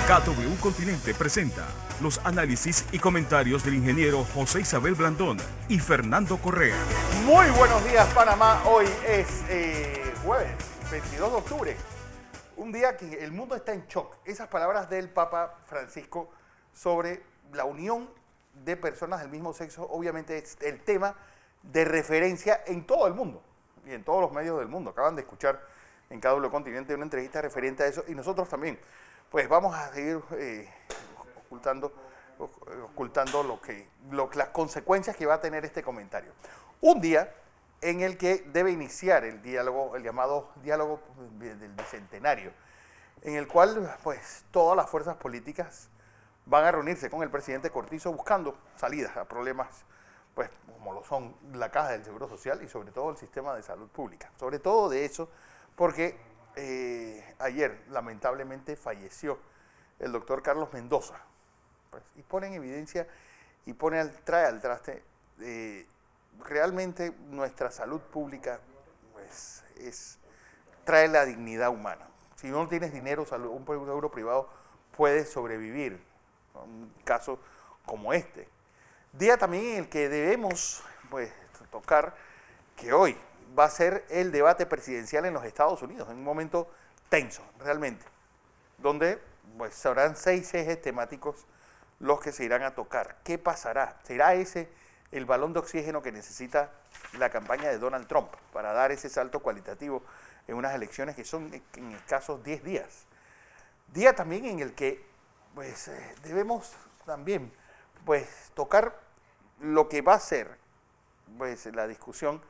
KW Continente presenta los análisis y comentarios del ingeniero José Isabel Blandón y Fernando Correa. Muy buenos días, Panamá. Hoy es jueves, 22 de octubre. Un día que el mundo está en shock. Esas palabras del Papa Francisco sobre la unión de personas del mismo sexo, obviamente es el tema de referencia en todo el mundo y en todos los medios del mundo. Acaban de escuchar en KW Continente una entrevista referente a eso y nosotros también. Pues vamos a seguir ocultando las consecuencias que va a tener este comentario. Un día en el que debe iniciar el diálogo, el llamado diálogo del Bicentenario, en el cual pues todas las fuerzas políticas van a reunirse con el presidente Cortizo buscando salidas a problemas pues como lo son la Caja del Seguro Social y sobre todo el sistema de salud pública. Sobre todo de eso porque ayer lamentablemente falleció el doctor Carlos Mendoza, pues, y pone en evidencia y trae al traste realmente nuestra salud pública pues, trae la dignidad humana. Si no tienes dinero, un seguro privado puede sobrevivir a un caso como este. Día también en el que debemos pues, tocar que hoy va a ser el debate presidencial en los Estados Unidos, en un momento tenso, realmente, donde pues, serán 6 ejes temáticos los que se irán a tocar. ¿Qué pasará? ¿Será ese el balón de oxígeno que necesita la campaña de Donald Trump para dar ese salto cualitativo en unas elecciones que son en escasos 10 días? Día también en el que pues, debemos también pues, tocar lo que va a ser pues, la discusión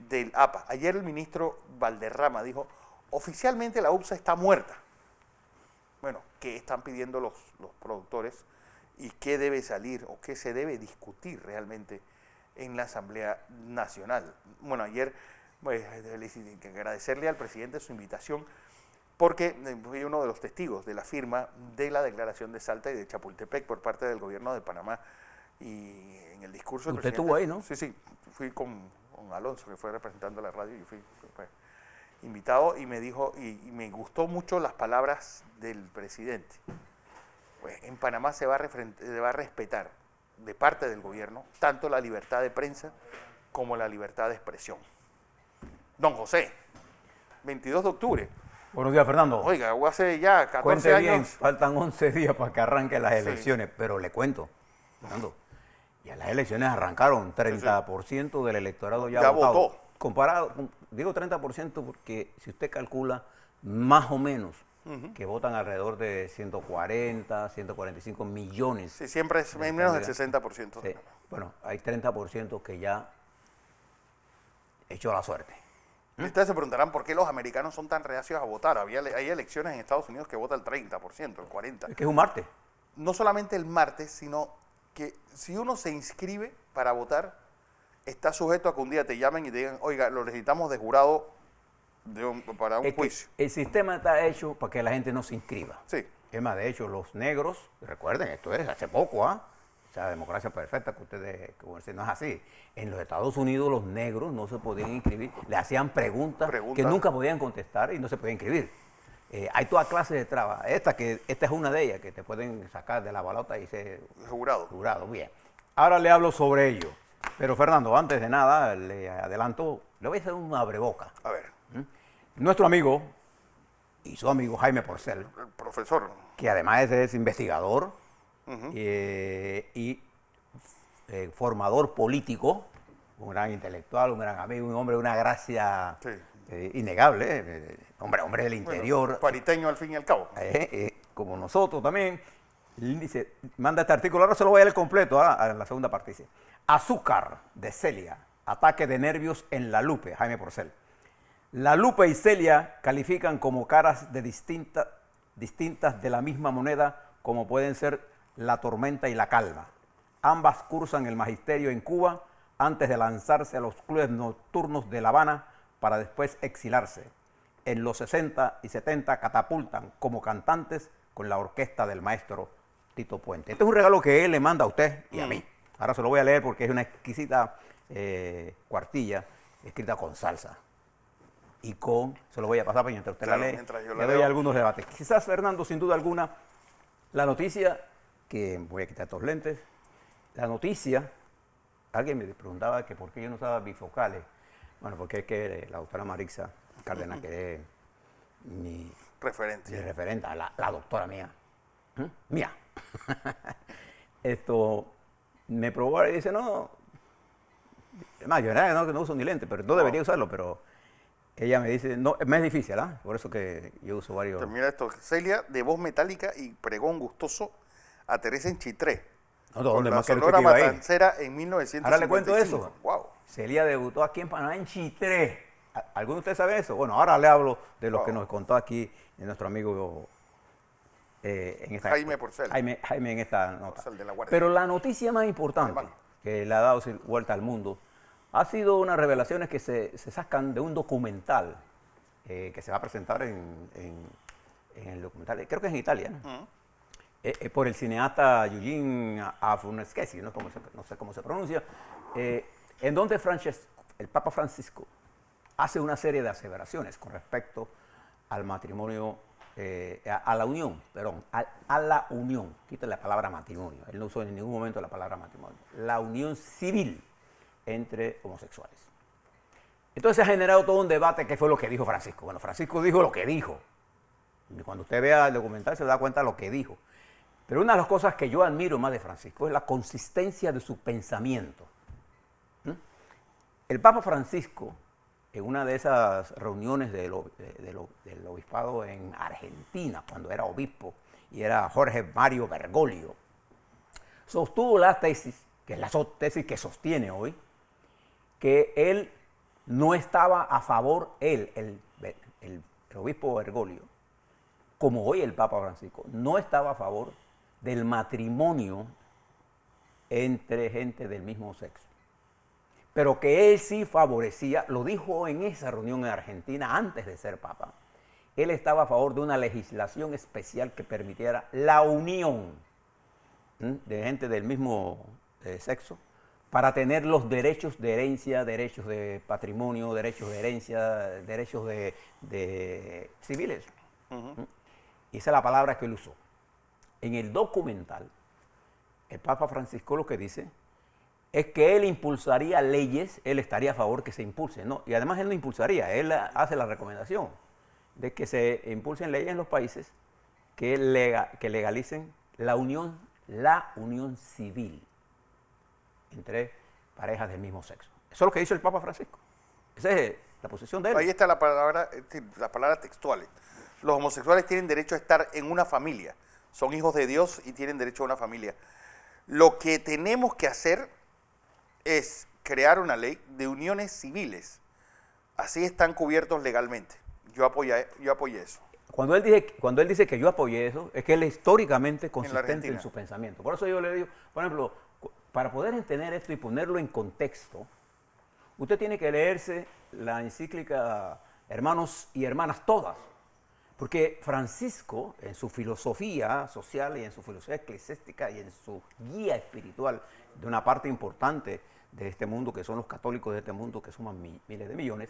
del APA. Ayer el ministro Valderrama dijo, oficialmente la UPSA está muerta. Bueno, ¿qué están pidiendo los productores y qué debe salir o qué se debe discutir realmente en la Asamblea Nacional? Bueno, ayer pues, agradecerle al presidente su invitación porque fui uno de los testigos de la firma de la declaración de Salta y de Chapultepec por parte del gobierno de Panamá y en el discurso del presidente. ¿Usted estuvo ahí, no? Sí, fui con Alonso, que fue representando la radio, y fui invitado y me dijo, y me gustó mucho las palabras del presidente. Pues en Panamá se va a respetar de parte del gobierno tanto la libertad de prensa como la libertad de expresión. Don José, 22 de octubre. Buenos días, Fernando. Oiga, hace ya 14 Cuente años. bien, faltan 11 días para que arranquen las elecciones, pero le cuento, Fernando, ya las elecciones arrancaron, 30% del electorado ya votó. Comparado, digo 30% porque si usted calcula más o menos que votan alrededor de 140, 145 millones. Sí, siempre es menos del 60%. Sí. Bueno, hay 30% que ya echó la suerte. Ustedes se preguntarán por qué los americanos son tan reacios a votar. Hay elecciones en Estados Unidos que vota el 30%, el 40%. Es que es un martes. No solamente el martes, sino que si uno se inscribe para votar, está sujeto a que un día te llamen y te digan, oiga, lo necesitamos de jurado para un juicio. El sistema está hecho para que la gente no se inscriba. Sí. Es más, de hecho, los negros, recuerden, esto es hace poco, ¿ah? O sea, democracia perfecta, que ustedes, que no es así. En los Estados Unidos los negros no se podían inscribir, le hacían preguntas que nunca podían contestar y no se podían inscribir. Hay toda clase de trabas. Esta es una de ellas que te pueden sacar de la balota y ser jurado. Jurado, bien. Ahora le hablo sobre ello. Pero Fernando, antes de nada, le adelanto, le voy a hacer una abreboca. A ver. Nuestro amigo y su amigo Jaime Porcel, El profesor. que además es investigador y formador político, un gran intelectual, un gran amigo, un hombre de una gracia innegable, hombre del interior. Bueno, pariteño al fin y al cabo. Como nosotros también. Dice, manda este artículo, ahora se lo voy a leer completo, a la segunda parte. Dice, azúcar de Celia, ataque de nervios en La Lupe, Jaime Porcel. La Lupe y Celia califican como caras de distintas de la misma moneda, como pueden ser la tormenta y la calma. Ambas cursan el magisterio en Cuba antes de lanzarse a los clubes nocturnos de La Habana para después exilarse. En los 60 y 70 catapultan como cantantes con la orquesta del maestro Tito Puente. Este es un regalo que él le manda a usted y a mí. Ahora se lo voy a leer porque es una exquisita cuartilla escrita con salsa. Y se lo voy a pasar mientras usted la lee. Mientras yo le doy leo. algunos debates. Quizás, Fernando, sin duda alguna, La noticia, que voy a quitar estos lentes, la noticia, alguien me preguntaba que por qué yo no usaba bifocales. Bueno, porque es que la doctora Marixa Cárdenas, que es mi Referencia. referente, la doctora mía, mía, esto me probó y dice, no, además yo no uso ni lente, pero no debería usarlo, pero ella me dice, no, me es difícil, ¿ah? Por eso que yo uso varios. Mira esto, Celia, de voz metálica y pregón gustoso, a Teresa en Chitré. No, Con ¿dónde la más que Sonora iba a ir? Matancera en 1955. Ahora le cuento eso. Wow. Celia debutó aquí en Panamá en Chitré. ¿Alguno de ustedes sabe eso? Bueno, ahora le hablo de lo que nos contó aquí nuestro amigo en esta, Jaime Porcel. Jaime en esta nota. Porcel de La Guardia. Pero la noticia más importante Alemán. que le ha dado vuelta al mundo ha sido unas revelaciones que se sacan de un documental que se va a presentar en el documental, creo que es en Italia, ¿no? Por el cineasta Eugene Afunaschesi, no sé cómo se pronuncia, en donde el Papa Francisco hace una serie de aseveraciones con respecto al matrimonio, a la unión, quita la palabra matrimonio, él no usó en ningún momento la palabra matrimonio, la unión civil entre homosexuales. Entonces se ha generado todo un debate, ¿qué fue lo que dijo Francisco? Bueno, Francisco dijo lo que dijo. Y cuando usted vea el documental se da cuenta de lo que dijo. Pero una de las cosas que yo admiro más de Francisco es la consistencia de su pensamiento. El Papa Francisco, en una de esas reuniones del obispado en Argentina, cuando era obispo, y era Jorge Mario Bergoglio, sostuvo la tesis, que es la tesis que sostiene hoy, que él no estaba a favor, el obispo Bergoglio, como hoy el Papa Francisco, no estaba a favor del matrimonio entre gente del mismo sexo. Pero que él sí favorecía, lo dijo en esa reunión en Argentina antes de ser papa, él estaba a favor de una legislación especial que permitiera la unión de gente del mismo sexo para tener los derechos de herencia, derechos de patrimonio, derechos de herencia, derechos de civiles. Y esa es la palabra que él usó. En el documental, el Papa Francisco lo que dice es que él impulsaría leyes, él estaría a favor que se impulsen, ¿no? Y además él no impulsaría, él hace la recomendación de que se impulsen leyes en los países que legalicen la unión civil entre parejas del mismo sexo. Eso es lo que dice el Papa Francisco. Esa es la posición de él. Ahí está las palabras textuales. Los homosexuales tienen derecho a estar en una familia. Son hijos de Dios y tienen derecho a una familia. Lo que tenemos que hacer es crear una ley de uniones civiles. Así están cubiertos legalmente. Yo apoyé eso. Cuando él dice que yo apoyé eso, es que él es históricamente consistente en su pensamiento. Por eso yo le digo, por ejemplo, para poder entender esto y ponerlo en contexto, usted tiene que leerse la encíclica Hermanos y Hermanas Todas. Porque Francisco, en su filosofía social y en su filosofía eclesiástica y en su guía espiritual de una parte importante de este mundo, que son los católicos de este mundo, que suman miles de millones,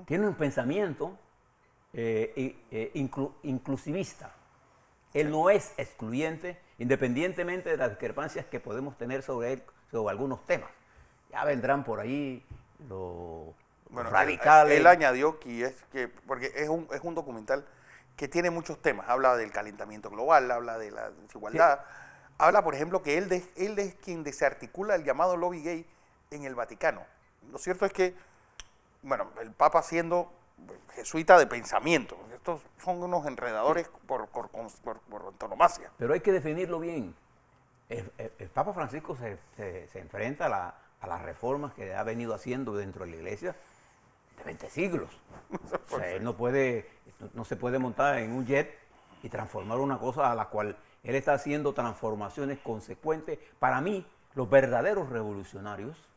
tiene un pensamiento inclusivista. Él no es excluyente, independientemente de las discrepancias que podemos tener sobre él, sobre algunos temas. Ya vendrán por ahí los radicales. Él añadió porque es un documental que tiene muchos temas. Habla del calentamiento global, habla de la desigualdad. Sí. Habla, por ejemplo, que él es quien desarticula el llamado lobby gay en el Vaticano. Lo cierto es que, bueno, el Papa siendo jesuita de pensamiento, estos son unos enredadores por antonomasia. Pero hay que definirlo bien. El Papa Francisco se enfrenta a las reformas que ha venido haciendo dentro de la Iglesia de 20 siglos. O sea, él no se puede montar en un jet y transformar una cosa a la cual él está haciendo transformaciones consecuentes. Para mí, los verdaderos revolucionarios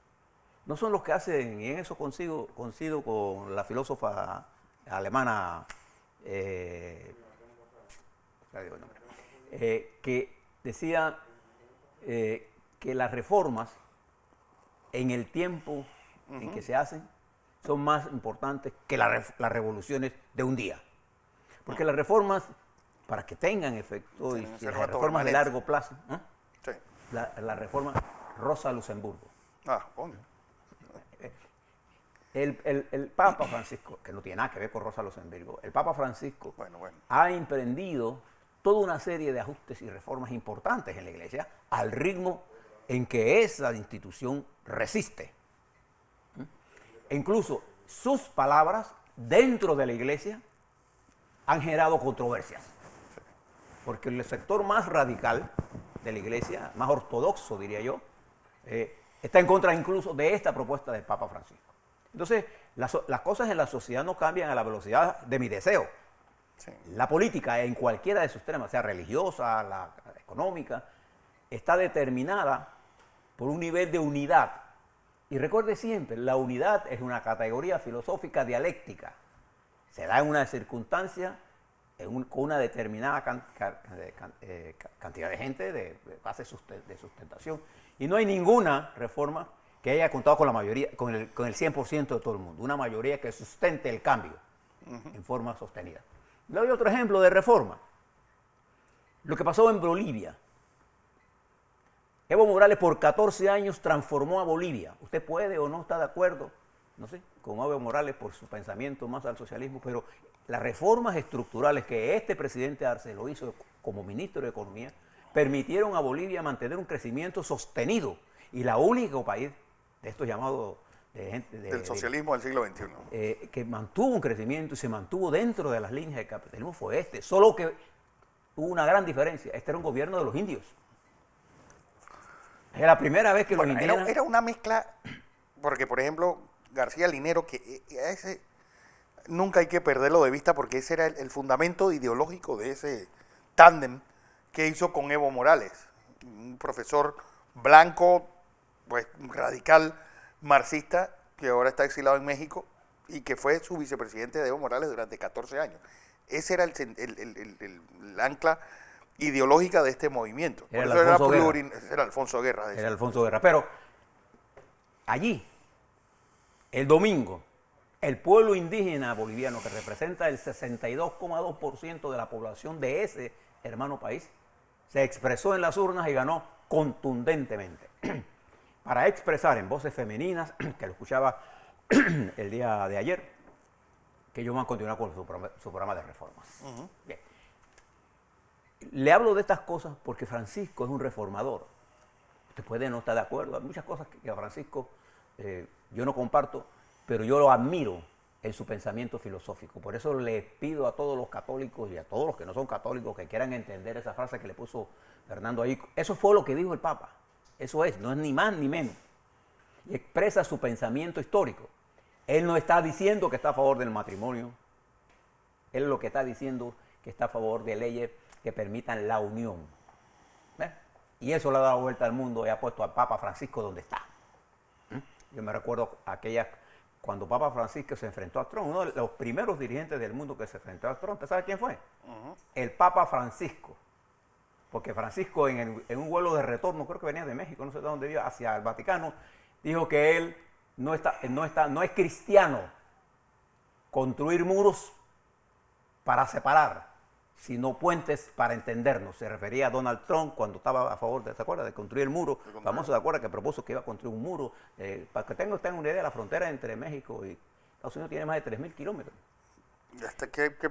no son los que hacen, y en eso coincido con la filósofa alemana, que decía que las reformas en el tiempo en que se hacen son más importantes que las revoluciones de un día. Porque las reformas para que tengan efecto y Tienen que las ser reformas de permanentes. largo plazo. ¿No? Sí. La reforma Rosa Luxemburgo. Ah, coño. El Papa Francisco, que no tiene nada que ver con Rosa Luxemburgo, el Papa Francisco Bueno. ha emprendido toda una serie de ajustes y reformas importantes en la Iglesia al ritmo en que esa institución resiste. E incluso sus palabras dentro de la Iglesia han generado controversias. Porque el sector más radical de la Iglesia, más ortodoxo diría yo, está en contra incluso de esta propuesta del Papa Francisco. Entonces, las cosas en la sociedad no cambian a la velocidad de mi deseo. Sí. La política, en cualquiera de sus temas, sea religiosa, la económica, está determinada por un nivel de unidad. Y recuerde siempre, la unidad es una categoría filosófica dialéctica. Se da en una circunstancia, con una determinada cantidad de gente, de base de sustentación. Y no hay ninguna reforma que haya contado con la mayoría, con el 100% de todo el mundo. Una mayoría que sustente el cambio en forma sostenida. Le doy otro ejemplo de reforma. Lo que pasó en Bolivia. Evo Morales por 14 años transformó a Bolivia. Usted puede o no está de acuerdo, no sé, con Evo Morales por su pensamiento más al socialismo, pero las reformas estructurales que este presidente Arce lo hizo como ministro de Economía permitieron a Bolivia mantener un crecimiento sostenido. Y la único país de estos llamados de gente Del socialismo del siglo XXI. que mantuvo un crecimiento y se mantuvo dentro de las líneas del capitalismo fue este. Solo que hubo una gran diferencia. Este era un gobierno de los indios. Era la primera vez que los indígenas... Era una mezcla, porque por ejemplo, García Linero, que a ese nunca hay que perderlo de vista porque ese era el fundamento ideológico de ese tándem que hizo con Evo Morales, un profesor blanco, pues radical, marxista, que ahora está exilado en México y que fue su vicepresidente de Evo Morales durante 14 años. Ese era el ancla ideológica de este movimiento. Era Por eso Alfonso era Alfonso Guerra. Era Alfonso Guerra. Pero allí, el domingo, el pueblo indígena boliviano, que representa el 62,2% de la población de ese hermano país, se expresó en las urnas y ganó contundentemente. Para expresar en voces femeninas, que lo escuchaba el día de ayer, que ellos van a continuar con su programa de reformas. Bien. Le hablo de estas cosas porque Francisco es un reformador. Usted puede no estar de acuerdo, hay muchas cosas que a Francisco yo no comparto, pero yo lo admiro en su pensamiento filosófico. Por eso le pido a todos los católicos y a todos los que no son católicos que quieran entender esa frase que le puso Fernando ahí. Eso fue lo que dijo el Papa. Eso es, no es ni más ni menos. Y expresa su pensamiento histórico. Él no está diciendo que está a favor del matrimonio. Él lo que está diciendo que está a favor de leyes que permitan la unión. ¿Ves? Y eso le ha dado vuelta al mundo y ha puesto al Papa Francisco donde está. Yo me recuerdo cuando Papa Francisco se enfrentó a Trump, uno de los primeros dirigentes del mundo que se enfrentó a Trump, ¿usted sabe quién fue? El Papa Francisco. Porque Francisco en un vuelo de retorno, creo que venía de México, no sé de dónde iba, hacia el Vaticano, dijo que él no es cristiano construir muros para separar, sino puentes para entendernos. Se refería a Donald Trump cuando estaba a favor, ¿se acuerda? De construir el muro. Famoso, ¿se acuerda? Que propuso que iba a construir un muro. Para que tengan una idea, la frontera entre México y Estados Unidos tiene más de 3.000 kilómetros. ¿Hasta qué punto?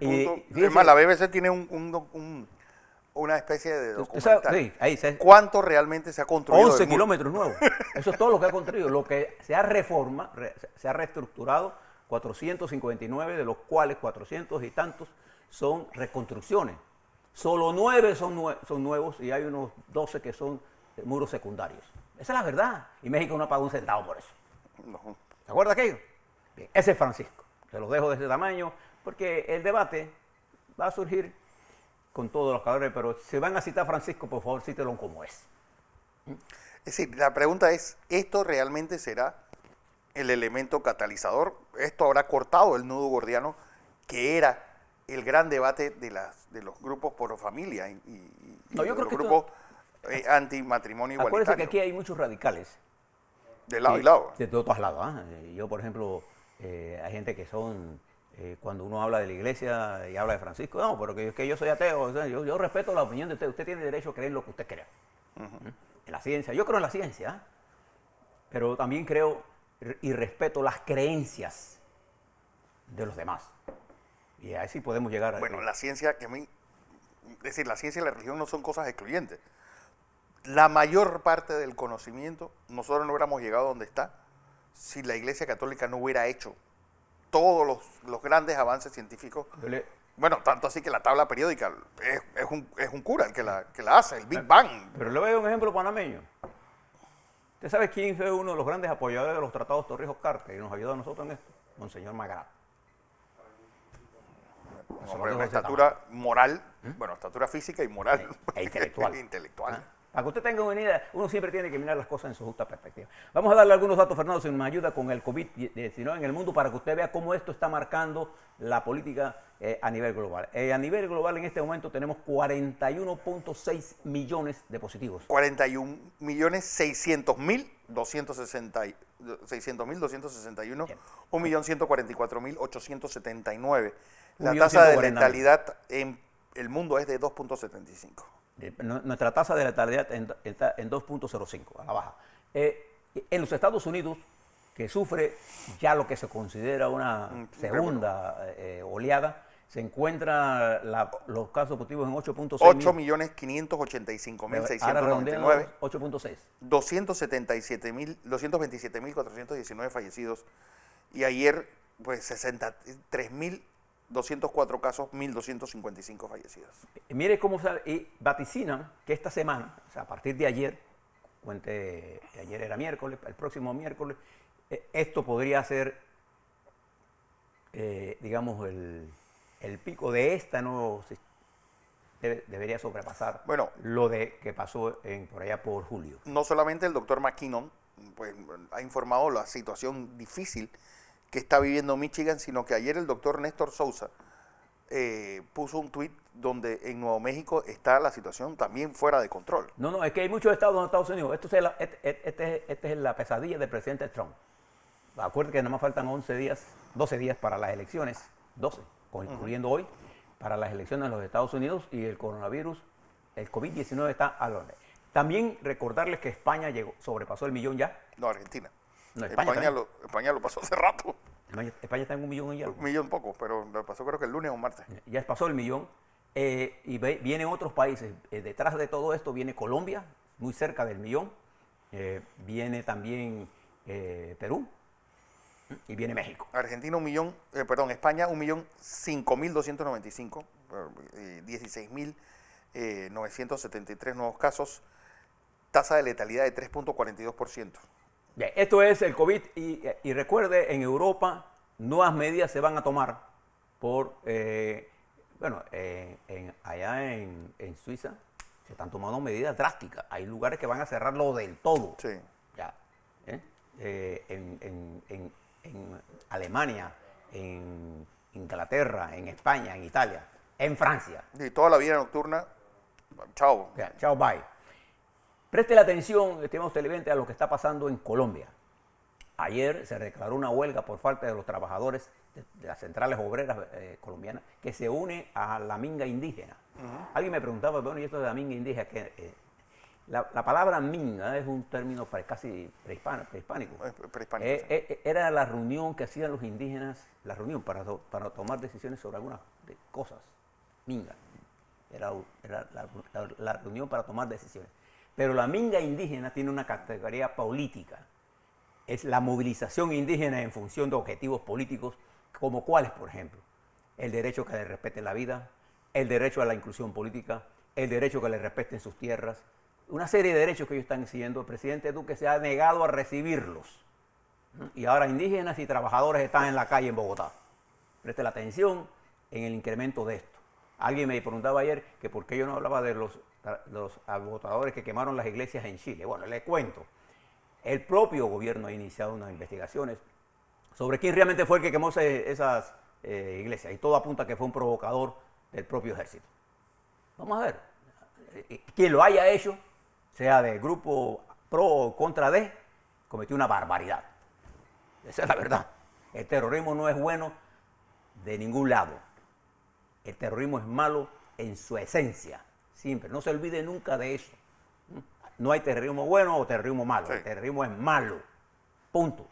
Fíjese, Además, la BBC tiene una especie de documental. Sí, ahí ¿Cuánto realmente se ha construido? 11 kilómetros nuevos. Eso es todo lo que ha construido. Lo que se ha se ha reestructurado 459, de los cuales 400 y tantos son reconstrucciones. Solo 9 son nuevos y hay unos 12 que son muros secundarios. Esa es la verdad. Y México no ha pagado un centavo por eso. No. ¿Se acuerda aquello? Bien, ese es Francisco. Se los dejo de ese tamaño porque el debate va a surgir con todos los calores, pero si van a citar a Francisco, por favor, cítenlo como es. Es decir, la pregunta es, ¿esto realmente será el elemento catalizador? ¿Esto habrá cortado el nudo gordiano que era el gran debate de los grupos pro familia y No, yo de creo los que grupos anti-matrimonio igualitario? Acuérdense que aquí hay muchos radicales. De lado y lado. De todos lados. Yo, por ejemplo, hay gente que son cuando uno habla de la iglesia y habla de Francisco, no, pero que yo soy ateo, o sea, yo respeto la opinión de usted, usted tiene derecho a creer en lo que usted crea. En la ciencia, yo creo en la ciencia, pero también creo y respeto las creencias de los demás. Y así podemos llegar a... Bueno, la ciencia, es decir, la ciencia y la religión no son cosas excluyentes. La mayor parte del conocimiento, nosotros no hubiéramos llegado a donde está si la Iglesia Católica no hubiera hecho todos los grandes avances científicos. Bueno, tanto así que la tabla periódica es un cura el que la hace, el Big Bang. Pero le voy a dar un ejemplo panameño. ¿Usted sabe quién fue uno de los grandes apoyadores de los tratados Torrijos-Carter y nos ayudó a nosotros en esto? Monseñor Magrat. Hombre, una estatura moral, bueno, estatura física y moral. E intelectual. Intelectual. Para que usted tenga una idea, uno siempre tiene que mirar las cosas en su justa perspectiva. Vamos a darle algunos datos, Fernando, si nos ayuda con el COVID-19 en el mundo para que usted vea cómo esto está marcando la política a nivel global. A nivel global en este momento tenemos 41.6 millones de positivos. 41.600.261, 1.144.879. La tasa de letalidad en el mundo es de 2.75. Nuestra tasa de letalidad está en 2.05, a la baja. En los Estados Unidos, que sufre ya lo que se considera una segunda oleada, se encuentran los casos positivos en 8.6 8.585.699. 8.6. 227.419 fallecidos. Y ayer, pues, 63.204 casos, 1.255 fallecidos. Mire cómo y vaticinan que esta semana, o sea, a partir de ayer, ayer era miércoles, el próximo miércoles, esto podría ser, digamos, el pico de esta nuevo debería sobrepasar lo que pasó por allá por julio. No solamente el doctor McKinnon pues, ha informado la situación difícil que está viviendo Michigan, sino que ayer el doctor Néstor Sousa puso un tuit donde en Nuevo México está la situación también fuera de control. No, es que hay muchos estados en Estados Unidos. Esta es la pesadilla del presidente Trump. Acuérdate que nada más faltan 12 días para las elecciones, 12, incluyendo hoy, para las elecciones en los Estados Unidos, y el coronavirus, el COVID-19 está a lo lejos. También recordarles que España sobrepasó el millón ya. No, Argentina. No, España lo pasó hace rato. España está en un millón ya. Un millón poco, pero lo pasó creo que el lunes o martes. Ya pasó el millón. Y vienen otros países. Detrás de todo esto viene Colombia, muy cerca del millón. Viene también Perú. Y viene México. Argentina España 1.005.295, 16.973 nuevos casos, tasa de letalidad de 3.42%. Bien, esto es el COVID y recuerde, en Europa nuevas medidas se van a tomar allá en Suiza se están tomando medidas drásticas. Hay lugares que van a cerrarlo del todo. Sí. Ya, en Alemania, en Inglaterra, en España, en Italia, en Francia. Y toda la vida nocturna, chao. Ya, chao, bye. Preste la atención, estimados televidentes, a lo que está pasando en Colombia. Ayer se declaró una huelga por parte de los trabajadores de las centrales obreras colombianas que se une a la minga indígena. Alguien me preguntaba, bueno, ¿y esto de la minga indígena qué? La palabra minga es un término casi prehispánico. Era la reunión que hacían los indígenas, la reunión para tomar decisiones sobre algunas cosas. Minga. Era la reunión para tomar decisiones. Pero la minga indígena tiene una categoría política. Es la movilización indígena en función de objetivos políticos, como cuáles, por ejemplo. El derecho a que le respeten la vida, el derecho a la inclusión política, el derecho a que le respeten sus tierras. Una serie de derechos que ellos están exigiendo. El presidente Duque se ha negado a recibirlos. Y ahora indígenas y trabajadores están en la calle en Bogotá. Preste la atención en el incremento de esto. Alguien me preguntaba ayer que por qué yo no hablaba de los agotadores que quemaron las iglesias en Chile. Bueno, le cuento. El propio gobierno ha iniciado unas investigaciones sobre quién realmente fue el que quemó esas iglesias. Y todo apunta a que fue un provocador del propio ejército. Vamos a ver. Quien lo haya hecho, sea del grupo pro o contra de, cometió una barbaridad. Esa es la verdad. El terrorismo no es bueno de ningún lado. El terrorismo es malo en su esencia, siempre. No se olvide nunca de eso. No hay terrorismo bueno o terrorismo malo. Sí. El terrorismo es malo. Punto.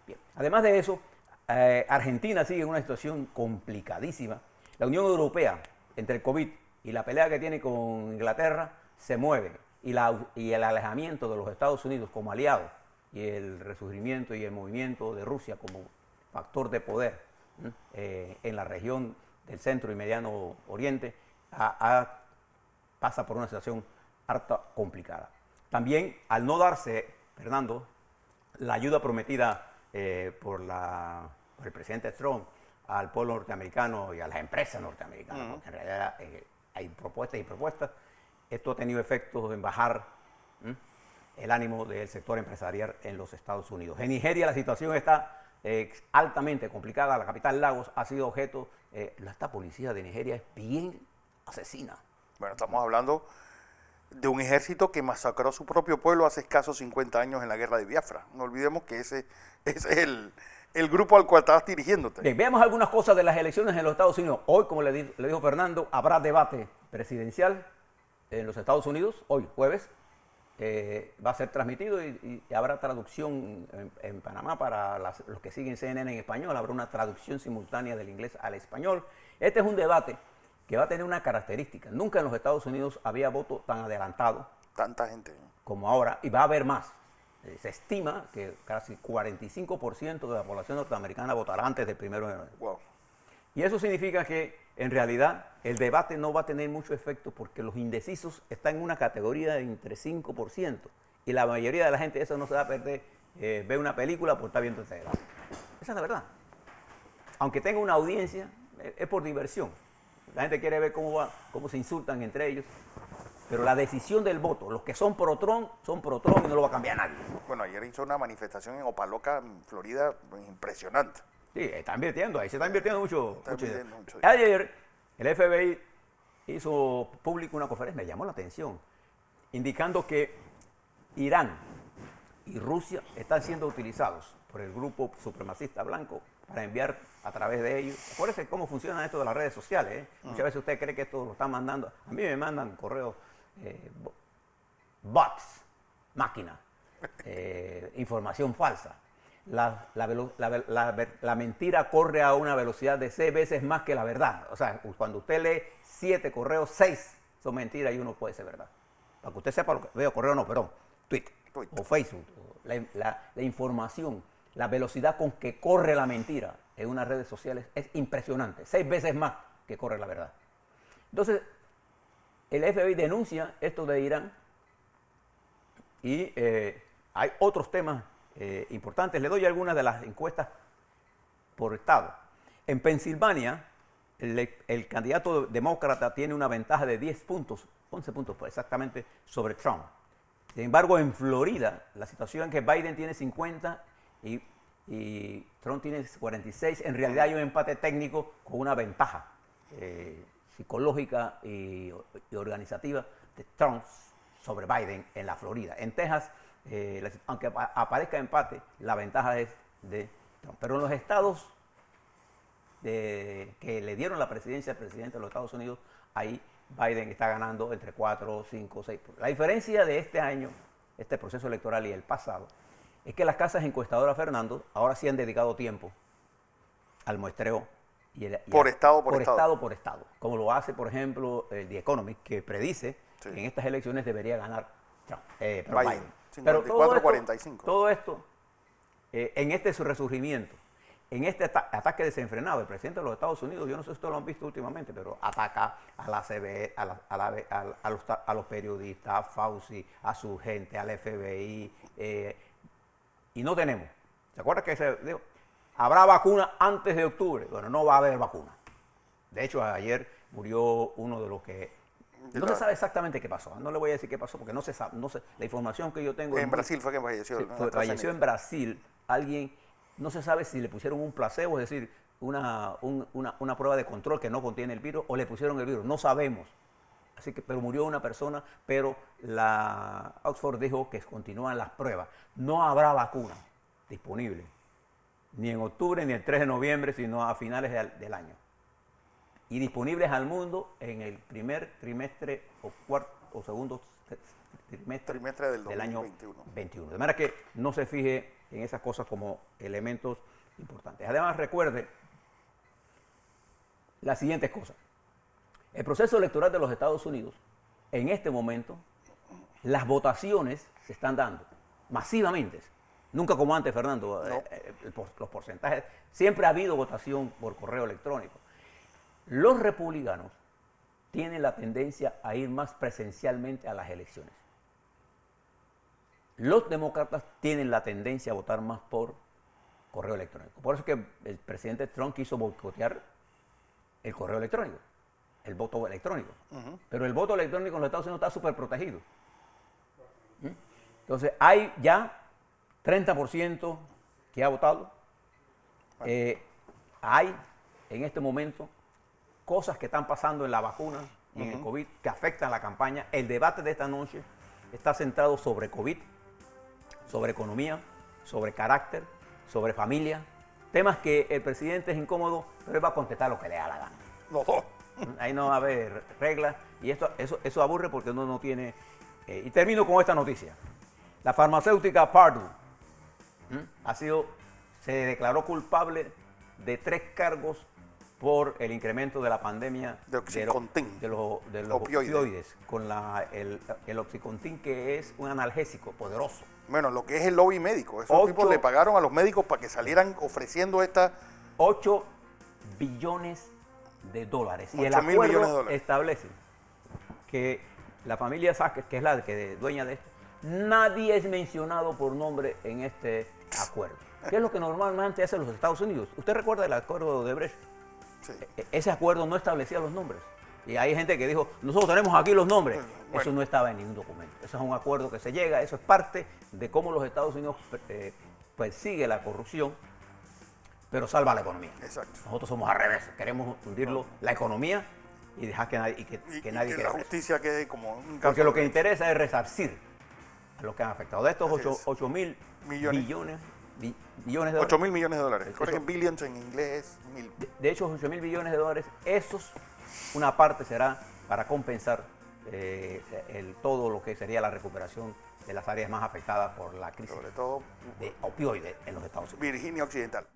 Bien. Además de eso, Argentina sigue en una situación complicadísima. La Unión Europea, entre el COVID y la pelea que tiene con Inglaterra, se mueve. Y el alejamiento de los Estados Unidos como aliado y el resurgimiento y el movimiento de Rusia como factor de poder en la región del centro y mediano oriente pasa por una situación harta complicada. También, al no darse, Fernando, la ayuda prometida por el presidente Trump al pueblo norteamericano y a las empresas norteamericanas, porque en realidad hay propuestas y propuestas, esto ha tenido efectos en bajar el ánimo del sector empresarial en los Estados Unidos. En Nigeria la situación está altamente complicada. La capital Lagos ha sido objeto, esta policía de Nigeria es bien asesina. Bueno, estamos hablando de un ejército que masacró a su propio pueblo hace escasos 50 años en la guerra de Biafra. No olvidemos que ese es el grupo al cual estabas dirigiéndote. Bien, veamos algunas cosas de las elecciones en los Estados Unidos. Hoy, como le dijo Fernando, habrá debate presidencial en los Estados Unidos, hoy, jueves. Va a ser transmitido y habrá traducción en Panamá para los que siguen CNN en español. Habrá una traducción simultánea del inglés al español. Este es un debate que va a tener una característica. Nunca en los Estados Unidos había voto tan adelantado. Tanta gente. Como ahora, y va a haber más. Se estima que casi 45% de la población norteamericana votará antes del 1 de enero. Wow. Y eso significa que, en realidad, el debate no va a tener mucho efecto porque los indecisos están en una categoría de entre 5%. Y la mayoría de la gente eso no se va a perder, ve una película por estar viendo ese debate. Esa es la verdad. Aunque tenga una audiencia, es por diversión. La gente quiere ver cómo se insultan entre ellos. Pero la decisión del voto, los que son pro Trump y no lo va a cambiar nadie. Bueno, ayer hizo una manifestación en Opaloca, en Florida, impresionante. Sí, está invirtiendo, ahí se está invirtiendo mucho. Está invirtiendo mucho. Ayer el FBI hizo público una conferencia, me llamó la atención, indicando que Irán y Rusia están siendo utilizados por el grupo supremacista blanco para enviar a través de ellos. Acuérdense cómo funciona esto de las redes sociales. Muchas veces usted cree que esto lo están mandando. A mí me mandan correos, bots, máquinas, información falsa. La mentira corre a una velocidad de 6 veces más que la verdad. O sea, cuando usted lee 7 correos, 6 son mentiras y uno puede ser verdad. Para que usted sepa lo que veo, Twitter o Facebook. La información, la velocidad con que corre la mentira en unas redes sociales es impresionante. 6 veces más que corre la verdad. Entonces, el FBI denuncia esto de Irán y hay otros temas importantes. Le doy algunas de las encuestas por estado. En Pensilvania, el candidato demócrata tiene una ventaja de 10 puntos, 11 puntos exactamente, sobre Trump. Sin embargo, en Florida, la situación es que Biden tiene 50 y Trump tiene 46. En realidad hay un empate técnico con una ventaja psicológica y organizativa de Trump sobre Biden en la Florida. En Texas, aunque aparezca empate, la ventaja es de Trump. Pero en los estados que le dieron la presidencia al presidente de los Estados Unidos, ahí Biden está ganando entre 4, 5, 6. La diferencia de este año, este proceso electoral y el pasado, es que las casas encuestadoras, Fernando, ahora sí han dedicado tiempo al muestreo. Por estado. Como lo hace, por ejemplo, el The Economist, que predice que en estas elecciones debería ganar Trump, Biden. 54-45. Todo esto, en este su resurgimiento, en este ataque desenfrenado, el presidente de los Estados Unidos, yo no sé si ustedes lo han visto últimamente, pero ataca a la CBS, a los periodistas, a Fauci, a su gente, al FBI, y no tenemos. ¿Se acuerdan que se dijo? ¿Habrá vacuna antes de octubre? Bueno, no va a haber vacuna. De hecho, ayer murió uno de los que... No se sabe exactamente qué pasó. No le voy a decir qué pasó porque no se sabe. La información que yo tengo... En Brasil fue que falleció. Falleció en Brasil. Alguien, no se sabe si le pusieron un placebo, es decir, una prueba de control que no contiene el virus, o le pusieron el virus. No sabemos. Así que, pero murió una persona, pero la Oxford dijo que continúan las pruebas. No habrá vacuna disponible. ni en octubre ni el 3 de noviembre, sino a finales del año. Y disponibles al mundo en el primer trimestre o segundo trimestre del año 2021. 21. De manera que no se fije en esas cosas como elementos importantes. Además, recuerde las siguientes cosas. El proceso electoral de los Estados Unidos, en este momento, las votaciones se están dando masivamente. Nunca como antes, Fernando, No. los porcentajes. Siempre ha habido votación por correo electrónico. Los republicanos tienen la tendencia a ir más presencialmente a las elecciones. Los demócratas tienen la tendencia a votar más por correo electrónico. Por eso es que el presidente Trump quiso boicotear el correo electrónico, el voto electrónico. Pero el voto electrónico en los Estados Unidos está súper protegido. Entonces, hay ya 30% que ha votado. Hay en este momento cosas que están pasando en la vacuna y en el COVID que afectan la campaña. El debate de esta noche está centrado sobre COVID, sobre economía, sobre carácter, sobre familia. Temas que el presidente es incómodo, pero él va a contestar lo que le da la gana. Los dos. Ahí no va a haber reglas y eso aburre porque uno no tiene... y termino con esta noticia. La farmacéutica Purdue se declaró culpable de 3 cargos por el incremento de la pandemia De Oxycontin. de los Opioides. opioides, con el Oxycontin, que es un analgésico poderoso. Bueno, lo que es el lobby médico. Esos 8 tipos le pagaron a los médicos para que salieran ofreciendo esta... 8 billones de dólares. Y el 8.000 millones de acuerdo dólares. establece que la familia Sackler, que es la dueña de esto, nadie es mencionado por nombre en este acuerdo. ¿Qué es lo que normalmente hacen los Estados Unidos? ¿Usted recuerda el acuerdo de Brecht? Sí. Ese acuerdo no establecía los nombres. Y hay gente que dijo, nosotros tenemos aquí los nombres. Bueno. Eso no estaba en ningún documento. Eso es un acuerdo que se llega, eso es parte de cómo los Estados Unidos persigue la corrupción, pero salva la economía. Exacto. Nosotros somos al revés, queremos hundirlo la economía y dejar que nadie, Y que que nadie la quiera eso. justicia quede como un caso Porque lo que de- interesa es resarcir a los que han afectado. De estos Así es. 8 mil Millones. billones de dólares. 8.000 millones de dólares. Eso- Recuerden que billions en inglés es mil. De hecho, 8 mil billones de dólares, una parte será para compensar todo lo que sería la recuperación de las áreas más afectadas por la crisis Sobre todo de opioides en los Estados Unidos. Virginia Occidental.